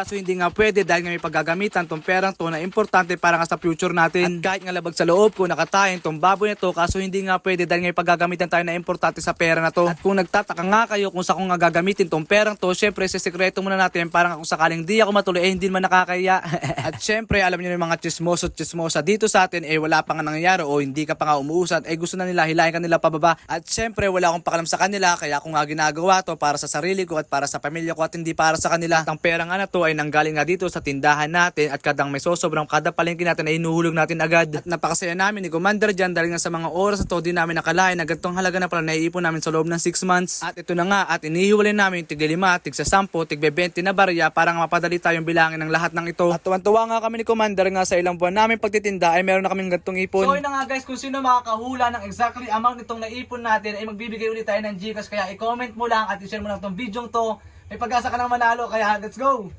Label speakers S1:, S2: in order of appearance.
S1: Kaso hindi nga pwede dahil nga may paggagamitan tong perang to na importante para nga sa future natin. At kahit nga labag sa loob ko nakatayin tong baboy na to, kaso hindi nga pwede dahil nga may paggagamitan tayo na importante sa pera na to. At kung nagtataka nga kayo kung sa kung nga gagamitin tong perang to, syempre sisikreto muna natin para nga kung sakaling di ako matuloy hindi man nakakaya. At syempre alam niyo yung mga chismoso chismosa dito sa atin wala pa nga nangyayari o hindi ka pa nga umuusad gusto na nila hilahin kanila pababa. At syempre wala akong pakalam sa kanila kaya ako nga ginagawa to para sa sarili ko at para sa pamilya ko at hindi para sa kanila. Ang pera nga na to ay nanggaling nga dito sa tindahan natin at kadang may sobrang kada palengke natin ay inuhulog natin agad. At napakasaya namin ni Commander dyan dahil nga sa mga oras na to di namin nakalain na ganitong halaga na pala naiipon namin sa loob ng 6 months. At ito na nga at inihiwalay namin tig 5, tig 10, tig 20 na barya para nga mapadali tayong bilangin ng lahat ng ito. At tuwan-tuwa nga kami ni Commander nga sa ilang buwan namin pagtitinda ay meron na kaming ganitong ipon. So yun na nga guys, kung sino makakahula ng exactly amount nitong naipon natin ay magbibigay ulit tayo ng Gcash kaya i-comment mo lang at i-share mo lang itong video to. May pag-asa ka ng manalo kaya let's go!